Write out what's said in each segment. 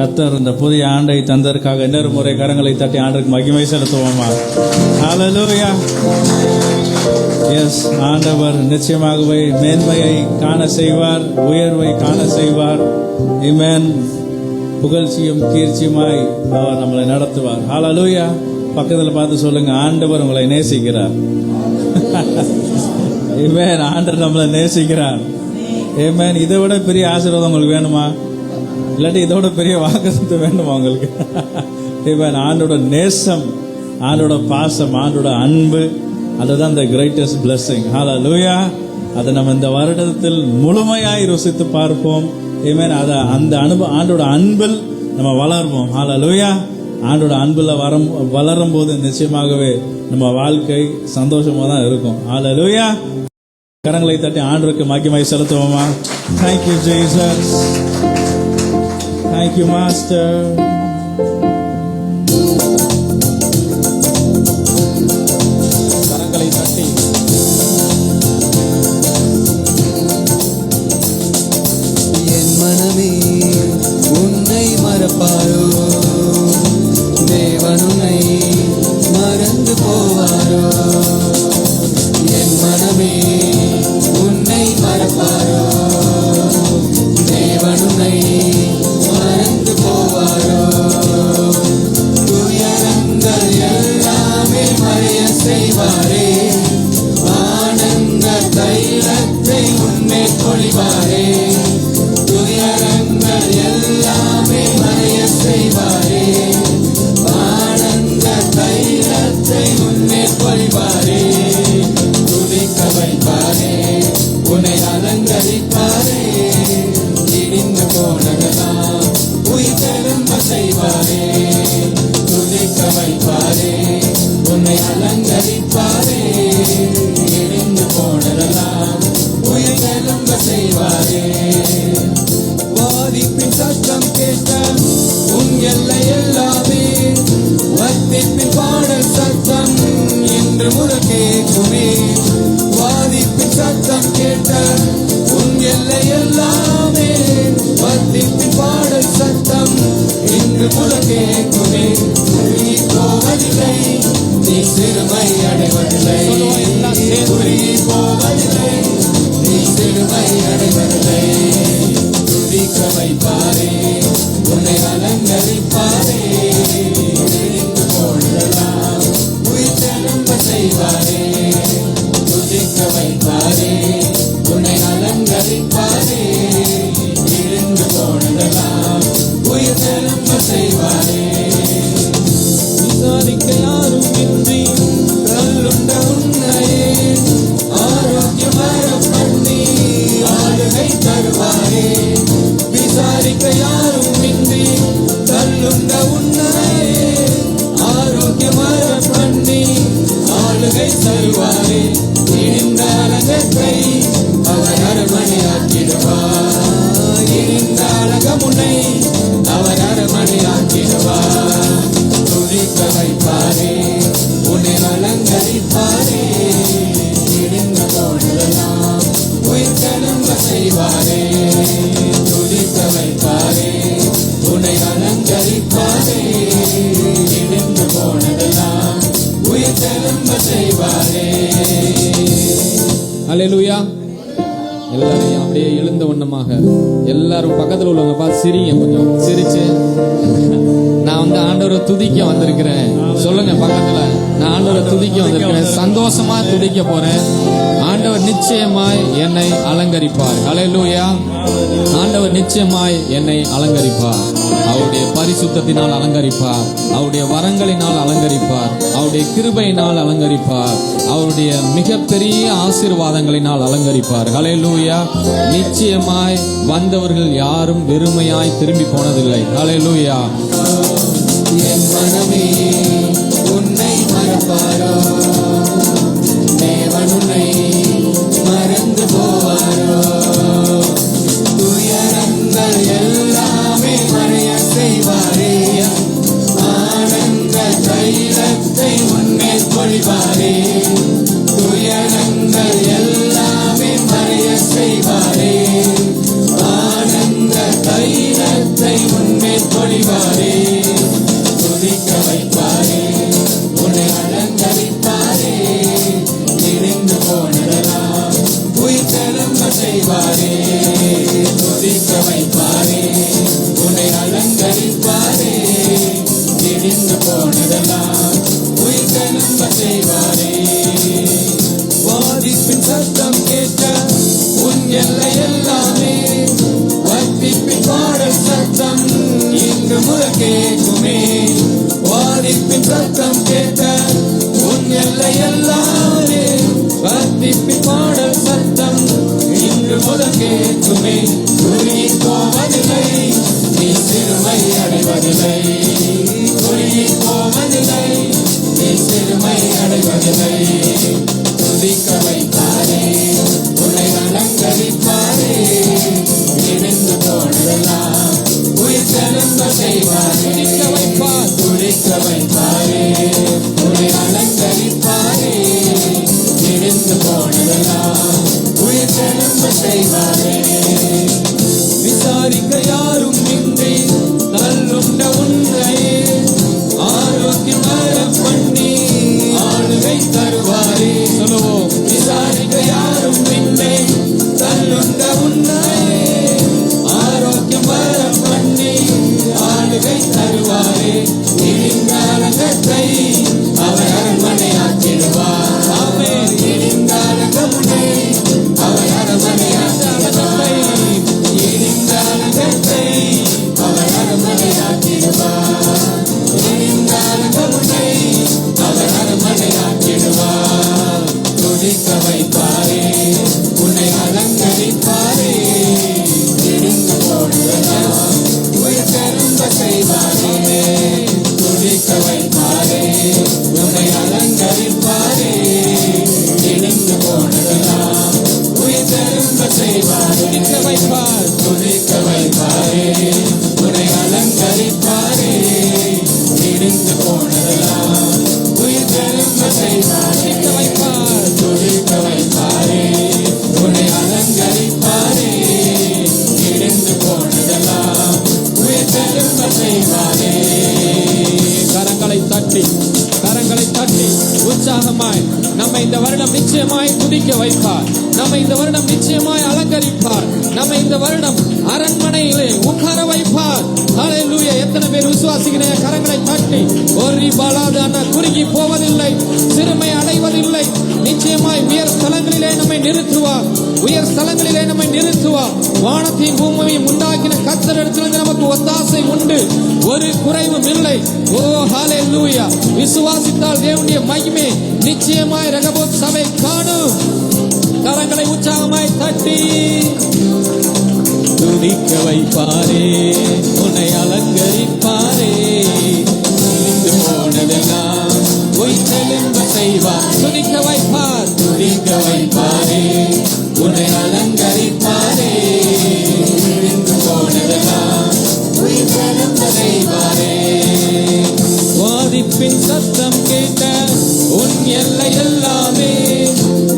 கர்த்தர் இந்த புதிய ஆண்டை தந்ததற்காக இன்னொரு முறை கரங்களை தட்டி ஆண்டருக்கு மகிமை செலுத்துவோமா? ஹல்லேலூயா. எஸ், ஆண்டவர் நிச்சயமாகவே மேன்மையை காண செய்வார், உயர்வை காண செய்வார். ஆமென். புகழ்ச்சியும் கீர்ச்சியுமாய் அவர் நம்மளை நடத்துவார். ஹல்லேலூயா. பக்கத்தில் பார்த்து சொல்லுங்க, ஆண்டவர் உங்களை நேசிக்கிறார். ஆமென். ஆண்டவர் நம்மளை நேசிக்கிறார். ஆமென். இதை விட பெரிய ஆசீர்வாதம் உங்களுக்கு வேணுமா? இல்லாட்டி இதோட பெரிய வாக்குத்தத்தம் வேண்டுமா உங்களுக்கு? ஆண்டோட நேசம், ஆண்டோட பாசம், ஆண்டோட அன்பு, அதுதான் the greatest blessing. ஹல்லேலூயா. அதை நம்ம இந்த வருடத்தில் முழுமையாய் ருசித்து பார்ப்போம். அந்த ஆண்டோட அன்பில் நம்ம வளர்வோம். ஹல்லேலூயா. ஆண்டோட அன்புல வளரும் போது நிச்சயமாகவே நம்ம வாழ்க்கை சந்தோஷமா தான் இருக்கும். ஹல்லேலூயா. கரங்களை தட்டி ஆண்டவருக்கு மகிமை செலுத்துவோமா? Thank you Jesus. Thank you Master. கரங்களை தட்டி என் மனமே உன்னை மறப்பாரோ, தேவன் உன்னை மறந்து போவாரோ. என் மனமே உன்னை மறப்பாரோ, தேவன் உன்னை மறந்து போவாரோ. துயரங்கள் எல்லாமே மறைய செய்வாரே, ஆனந்த தைலத்தை உன்னை பொழிவாரே. துயரங்கள் எல்லாமே மறைய செய்வாரே, ஆனந்த தைலத்தை உன்னை பொழிவாரே. துதிக்க வைப்பாரே, உன்னை அலங்கரிப்பாரே. இடிந்து போனதெல்லாம் உயிர் தெழும்ப செய்வாரே. துதிக்க வைப்பாரே, உன்னை அலங்கரிப்பாரே. இடிந்து போனதெல்லாம் உயிர் தெழும்ப செய்வாரே. வாதிப்பின் சத்தம் கேட்ட உன் எல்லை எல்லாமே, வத்திப்பின் பாடல் சத்தம் இன்று முழக்கேக்குமே. வாதிப்பின் சத்தம் கேட்ட உன் எல்லை எல்லாமே, வத்திப்பின் பாடல் சத்தம் இன்று முழக்கேக்குமே. உருகி போவதில்லை, நீ சிறுமை அடைவதில்லை. உருகி போவதில்லை, நீ சிறுமை அடைவதில்லை. துதிக்க வைப்பாரே, உன்னை அலங்கரிப்பாரே. இடிந்து போனதெல்லாம் உயிர் தெழும்ப செய்வாரே. துதிக்க வைப்பாரே, உன்னை அலங்கரிப்பாரே. இடிந்து போனதெல்லாம் உயிர் தெழும்ப செய்வாரே. விசாரிக்க யாரும் இன்றி கல்லுண்ட உன்னையே ஆரோக்கியம் வர பண்ணி ஆளுகை தருவாரே. விசாரிக்க யாரும் இன்றி கல்லுண்ட உன்னையே ஆரோக்கியம் வர பண்ணி ஆளுகை தருவாரே. இடிந்த அலங்கத்தை அவர் அரமணியாக்கிடுவார். இடிந்த அலகமுனை அவர் அரமணியாக்கிடுவார். துதிக்க வைப்பாரே, உன்னை அலங்கரிப்பாரே. இடிந்து போனதெல்லாம் உயிர் தெழும்ப செய்வாரே. துதிக்க வைப்பாரே, உன்னை அலங்கரிப்பாரே. இடிந்து போனதெல்லாம் உயிர் தெழும்ப செய்வாரே. அல்லேலூயா. எல்லாரையும் அப்படியே எழுந்த வண்ணமாக எல்லாரும் பக்கத்தில் உள்ளவங்க பார்த்து சிரிங்க. கொஞ்சம் சிரிச்சு, நான் ஆண்டவரை துதிக்க வந்திருக்கிறேன் சொல்லுங்க. பக்கத்துல, நான் ஆண்டவரை துதிக்க வந்திருக்கிறேன், சந்தோஷமா துதிக்க போறேன். ஆண்டவர் நிச்சயமாய் என்னை அலங்கரிப்பார். அல்லேலூயா. ஆண்டவர் நிச்சயமாய் என்னை அலங்கரிப்பார். அவருடைய பரிசுத்தத்தினால் அலங்கரிப்பார், அவருடைய வரங்களினால் அலங்கரிப்பார், அவருடைய கிருபையினால் அலங்கரிப்பார், அவருடைய மிகப்பெரிய ஆசீர்வாதங்களினால் அலங்கரிப்பார். ஹல்லேலூயா. நிச்சயமாய் வந்தவர்கள் யாரும் வெறுமையாய் திரும்பி போனதில்லை. ஹல்லேலூயா. என் மனமே உன்னை மறப்பாரோ, தேவன் உன்னை மறந்து போவாரோ. துயரங்கள் துதிக்க வைப்பாரே, உன்னை அலங்கரிப்பாரே, இடிந்து போனதெல்லாம் உயிர் திரும்ப செய்வாரே. வாதிப்பின் சத்தம் கேட்ட உன் எல்லை எல்லாமே, வத்திப்பின் பாடல் சத்தம் இன்று முதல் கேட்குமே. வாதிப்பின் சத்தம் கேட்ட உன் எல்லை எல்லாமே, வத்திப்பின் பாடல் சத்தம் இன்று முதல் கேட்குமே. குறுகி போவதில்லை, நீ சிறுமை அடைவதில்லை. குறுகி போவதில்லை, நீ சிறுமை அடைவதில்லை. துதிக்க வைப்பாரே, உன்னை அலங்கரிப்பாரே, இணைந்து போனதெல்லாம் உயிர் திரும்ப செய்வாரே. துதிக்க வைப்பார், துதிக்க வைப்பாரே, உன்னை அலங்கரிப்பாரே, இணைந்து போனதெல்லாம் உயிர் திரும்ப செய்வாரே. விசாரிக்க யாரும் இன்றி நல்லுண்ட உன்னை ஆரோக்கியம் வர பண்ணி ஆளுகை தருவாரே. சொல்லுவோம். விசாரிக்க யாரும் இன்றி நல்லுண்ட உன்னை ஆரோக்கியம் வர பண்ணி ஆளுகை தருவாரே. இடிந்தாலங்கத்தை அவர் அரண்மனையாக்கிடுவார். ஆமே. இடிந்தாலங்கத்தை அவர் அரண்மனையாக்கிடுவார். இடிந்தாலங்கத்தை அவர் அரண்மனையாக்கிடுவார். இடிந்தாலங்கத்தை அவர் அரண்மனையாக்கிடுவார். துதிக்க வைப்பாரே, உன்னை அலங்கரிப்பாரே, இடிந்து போனதெல்லாம் உயிர் திரும்ப செய்வாரே. துதிக்க வைப்பாரே, உன்னை அலங்கரிப்பாரே, இடிந்து போனதெல்லாம் உயிர் திரும்ப செய்வாரே. துதிக்க வைப்பார், துதிக்க வைப்பாரே, உன்னை அலங்கரிப்பாரே, இடிந்து போனதெல்லாம் உயிர் திரும்ப செய்வாரே. துதிக்க வைப்பார், துதிக்க வைப்பாரே, உன்னை அலங்கரிப்பாரே, இடிந்து போனதெல்லாம் உயிர் திரும்ப செய்வாரே. கரங்களை தட்டி, கரங்களை தட்டி உற்சாகமாய் நம்மை இந்த வருடம் நிச்சயமாய் துதிக்க வைப்பார். நம்மை இந்த வருடம் நிச்சயமாய் அலங்கரிப்பார். நம்மை இந்த வருடம் அரண்மனையிலே உட்கார வைப்பார். ஹல்லேலூயா. எத்தனை பேர் விசுவாசிக்கிறீங்க? கரங்களை தட்டி. ஒரு பாலாது அண்ணா குறுகி போவதில்லை, சிறுமை அடைவதில்லை. நிச்சயமாய் உயர் ஸ்தலங்களிலே நம்மை நிறுத்துவார். உயர் ஸ்தலங்களிலே நம்மை நிறுத்துவார். வானத்தையும் பூமியையும் உண்டாக்கின கர்த்தரிடத்திலிருந்து நமக்கு ஒத்தாசை உண்டு, ஒரு குறைவும் இல்லை. ஓ ஹல்லேலூயா. விசுவாசித்தால் தேவனுடைய மகிமை நிச்சயமாய் ரெகோபோத் சபை காணும். கரங்களை உற்சாகமாய் தட்டி துதிக்க வைப்பாரே, உன்னை அலங்கரிப்பாரே, இடிந்து போனதெல்லாம் உயிர் திரும்ப செய்வார். துதிக்க வைப்பார், துதிக்க வைப்பாரே, உன்னை அலங்கரிப்பாரே, இடிந்து போனதெல்லாம் உயிர் திரும்ப செய்வாரே. வாதிப்பின் சத்தம் கேட்ட உன் எல்லை எல்லாமே,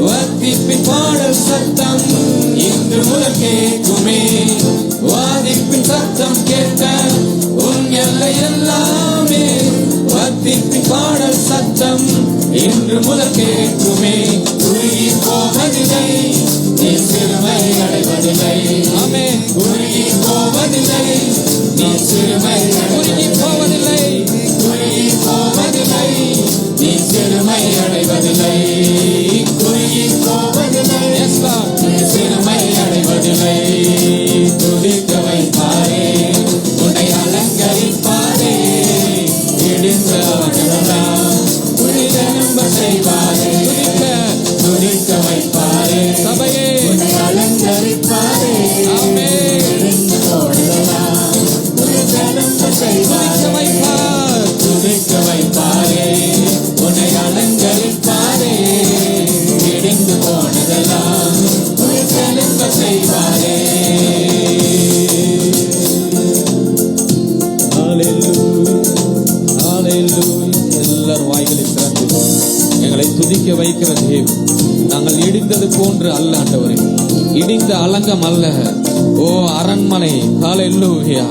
வத்திப்பின் பாடல் சத்தம் இன்று முதல் கேட்குமே. வாதிப்பின் சத்தம் கேட்ட உன் எல்லை எல்லாமே, வத்திப்பின் பாடல் சத்தம் இன்று முதல் கேட்குமே. குறுகி போவதில்லை, நீ சிறுமை அடைவதில்லை. ஆமே. குறுகி போவதில்லை, நீ சிறுமை குறுகி போவதில்லை. குறுகி போவதில்லை, நீ சிறுமை அடைவதில்லை. குறுகி போவதில்லை, நீ சிறுமை அடைவதில்லை. துதிக்க வைப்பாரே, உன்னை அலங்கரிப்பாரே, இடிந்த அவனெல்லாம் உயிர் திரும்ப செய்வாரே. துதிக்க வைப்பாரே, சபையே உன்னை அலங்கரிப்பாரே. ஆமே. இடிந்து போனதெல்லாம் உயிர் திரும்ப செய்வாரே. வைப்பார், துதிக்க வைப்பாரே, உன்னை அலங்கரிப்பாரே, இடிந்து போனதெல்லாம் உயிர் திரும்ப செய்வாரே. எல்லாரும் வாய்களை திறந்து எங்களை துதிக்க வைக்கிற தேவன், நாங்கள் இடிந்தது போன்று அல்ல ஆண்டவரே, இடிந்த அலங்கம் அல்ல. ஓ அரண்மனை, ஹல்லேலூயா,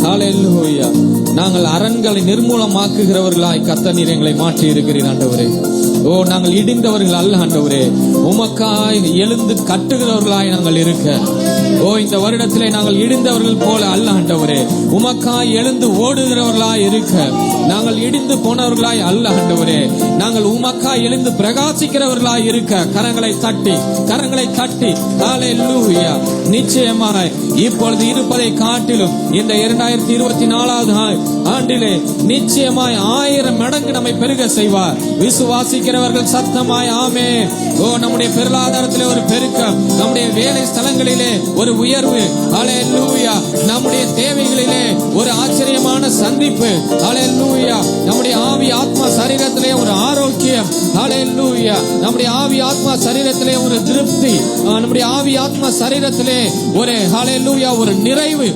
ஹல்லேலூயா. நாங்கள் அரண்களை நிர்மூலமாக்குகிறவர்களாய் கர்த்தர் நீர் எங்களை மாற்றி இருக்கிறீர் ஆண்டவரே. ஓ நாங்கள் இடிந்தவர்கள் அல்ல ஆண்டவரே, உமக்காய் எழுந்து கட்டுகிறவர்களாய் நாங்கள் இருக்க ஓ இந்த வருடத்திலே நாங்கள் இடிந்தவர்கள் போல அல்ல ஆண்டவரே, உமக்காய் எழுந்து ஓடுகிறவர்களாய் இருக்க, நாங்கள் இடிந்து போனவர்களாய் அல்ல ஆண்டவரே, நாங்கள் உமக்காய் எழுந்து பிரகாசிக்கிறவர்களாய் இருக்க கரங்களை தட்டி ஹல்லேலூயா. நிச்சயமாய் இப்பொழுது இருப்பதை காட்டிலும் இந்த 2024 ஆண்டிலே நிச்சயமாய் 1000 மடங்கு நம்மை பெருக செய்வார். விசுவாசிக்கிறவர்கள் சத்தமாய் ஆமென். ஓ நம்முடைய பொருளாதாரத்திலே ஒரு பெருக்கம், நம்முடைய வேலை ஸ்தலங்களிலே ஒரு உயர்வு, ஹல்லேலூயா. நம்முடைய தேவைகளிலே ஒரு ஆச்சரியமான சந்திப்பு, ஹல்லேலூயா. நம்முடைய ஆவி ஆத்மா சரீரத்திலே ஒரு ஆரோக்கியம், ஹல்லேலூயா. நம்முடைய ஆவி ஆத்மா சரீரத்திலே ஒரு திருப்தி, நம்முடைய ஆவி ஆத்மா சரீரத்திலே ஒரு ஹல்லேலூயா ஒரு நிறைவு.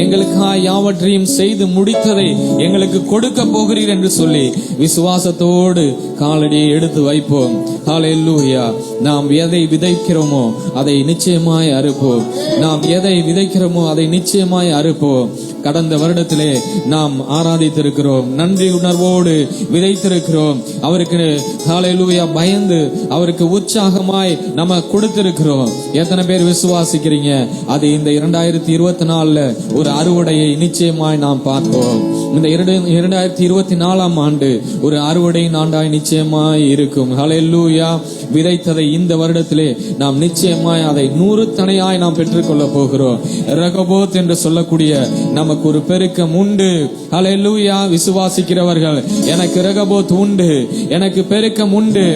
எங்களுக்காய் யாவற்றையும் செய்து முடித்ததை எங்களுக்கு கொடுக்க போகிறீர் என்று சொல்லி விசுவாசத்தோடு காலடியை எடுத்து வைப்போம். ஹல்லேலூயா. நாம் எதை விதைக்கிறோமோ அதை நிச்சயமாய் அறுப்போம். நாம் எதை விதைக்கிறோமோ அதை நிச்சயமாய் அறுப்போம். கடந்த வருடத்திலே நாம் ஆராதித்திருக்கிறோம், நன்றி உணர்வோடு விதைத்திருக்கிறோம். அவருக்கு ஹல்லேலூயா பயந்து அவருக்கு உற்சாகமாய் நம்ம கொடுத்திருக்கிறோம். எத்தனை பேர் விசுவாசிக்கிறீங்க? அது இந்த 2024 ஒரு அறுவடையை நிச்சயமாய் நாம் பார்ப்போம். இந்த 2024 ஆண்டு ஒரு அறுவடையின் ஆண்டாய் நிச்சயமாய் இருக்கும். ஹல்லேலூயா. விதைத்ததை இந்த வருடத்திலே நாம் நிச்சயமாய் அதை 100 தனையாய் நாம் பெற்றுக்கொள்ள போகிறோம். ரெகோபோத் என்று சொல்லக்கூடிய நமக்கு ஒரு பெருக்கம் உண்டு. ஹல்லேலூயா. விசுவாசிக்கிறவர்கள் எனக்கு ரெகோபோத் உண்டு, எனக்கு பெருக்கம் உண்டு.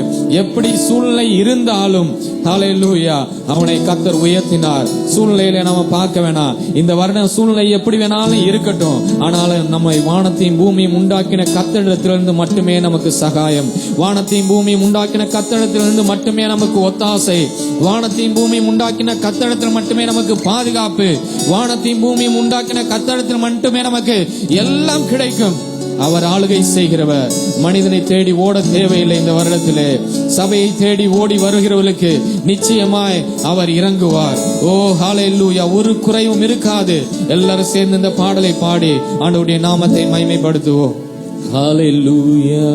எப்படி சூழ்நிலை இருந்தாலும் ஹல்லேலூயா அவனை கர்த்தர் உயர்த்தினார். சூழ்நிலையில நாம பார்க்க வேணாம். இந்த வருடம் சூழ்நிலை எப்படி வேணாலும் இருக்கட்டும், ஆனாலும் நம்மை வானத்தையும் பூமியும் உண்டாக்கின கர்த்தரிடத்திலிருந்து மட்டுமே நமக்கு சகாயம். வானத்தையும் பூமியும் உண்டாக்கின கர்த்தரிடத்திலிருந்து மட்டுமே நமக்கு ஒத்தாசை. வானத்தையும் பூமியும் உண்டாக்கின கர்த்தரிடத்தில் மட்டுமே நமக்கு பாதுகாப்பு. வானத்தையும் பூமியும் உண்டாக்கின கர்த்தரிடத்தில் மட்டுமே நமக்கு எல்லாம் கிடைக்கும். அவர் ஆளுகை செய்கிறவர். மனிதனை தேடி ஓட தேவையில்லை. இந்த வருடத்திலே சபையை தேடி ஓடி வருகிறவர்களுக்கு நிச்சயமாய் அவர் இறங்குவார். ஓ ஹல்லேலூயா. ஒரு குறைவும் இருக்காது. எல்லாரும் சேர்ந்து இந்த பாடலை பாடி ஆண்டவருடைய நாமத்தை மகிமைப்படுத்துவோம். ஹல்லேலூயா.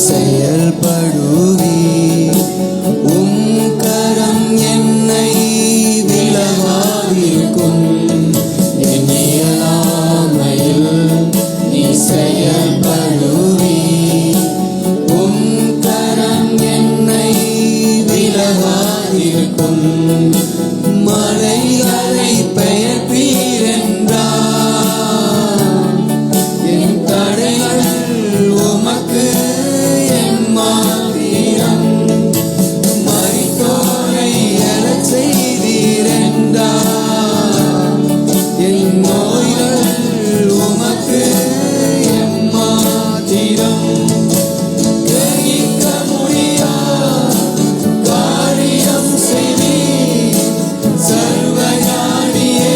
செயல்படுவி உம் கரம் என்னை விலகாதிருக்கும். என் இயலாமையில் நீ செயல்படுவி உம் கரம் என்னை விலகாதிருக்கும். மலைகளை பெயர்ப்பீர் என்றார் என் தடைகள் உமக்கு சர்வஞானியே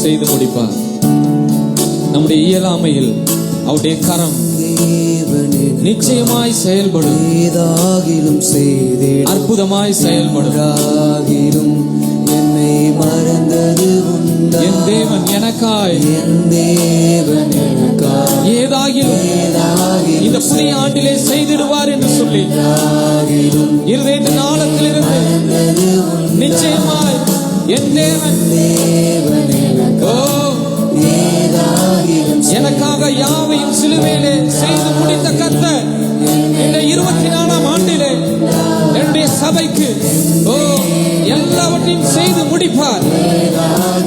செய்து முடிப்பார். நம்முடைய இயலாமையில் அவருடைய கரம் நிச்சயமாய் செயல்படும். ஏதாகிலும் செய்தேன் அற்புதமாய் செயல்படும். என்னை மறந்தது உண்டா? என் தேவன் எனக்காய் என் தேவன் எனக்காய் ஏதாகிலும் இந்த புதிய ஆண்டிலே செய்திடுவார் என்று சொல்லி இருதயத்து நாளத்திலிருந்து நிச்சயமாய் என் தேவன் எனக்காக யாவையும் சிலுவையிலே செய்து முடித்த கர்த்தர் இந்த 24ஆம் ஆண்டிலே என்னுடைய சபைக்கு எல்லாவற்றையும் செய்து முடிப்பார்.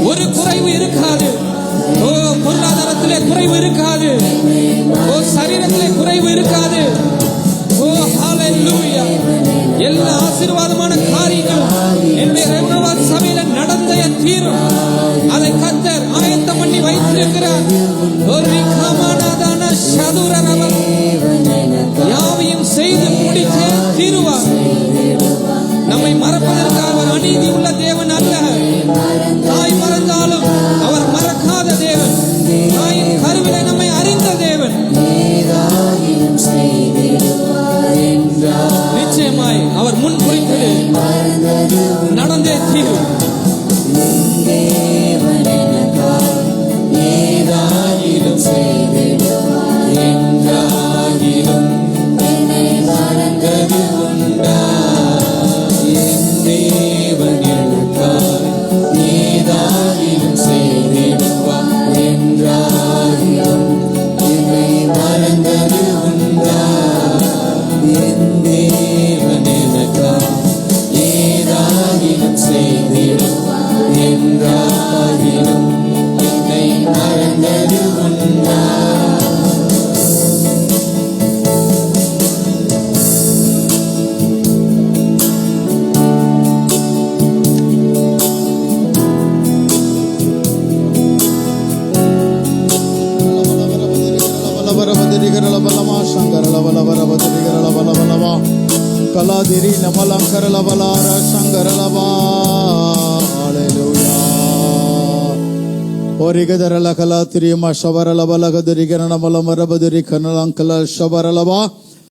ஒரு குறைவு இருக்காது. பொருளாதாரத்திலே குறைவு இருக்காது. சரீரத்திலே குறைவு இருக்காது. ஹல்லேலூயா. எல்லா ஆசீர்வாதமான காரியங்களும் என்னுடைய ரெனோவாட் சபையில நடந்தே தீரும். அதை கர்த்தர் ஆயத்தம் பண்ணி வைத்திருக்கிறார். யாவையும் செய்து முடித்தே தீருவார். நம்மை மறப்பதற்கு அவர் அநீதி உள்ள தேவன் அல்ல. தாய் மறந்தாலும் அவர் மறக்காத தேவன். தாயின் கருவிலே நம்மை அறிந்த தேவன். நிச்சயமாய் அவர் முன் குறித்தது நடந்தே தீரும். கலாதிரி நமலங்கரலவலார சங்கரலவா. ஹல்லேலூயா. ஒரிகதரல கலாதிரி மஷவரலவலகதிரி கரணமலமரபதிரி கனலங்கல ஷவரலவா.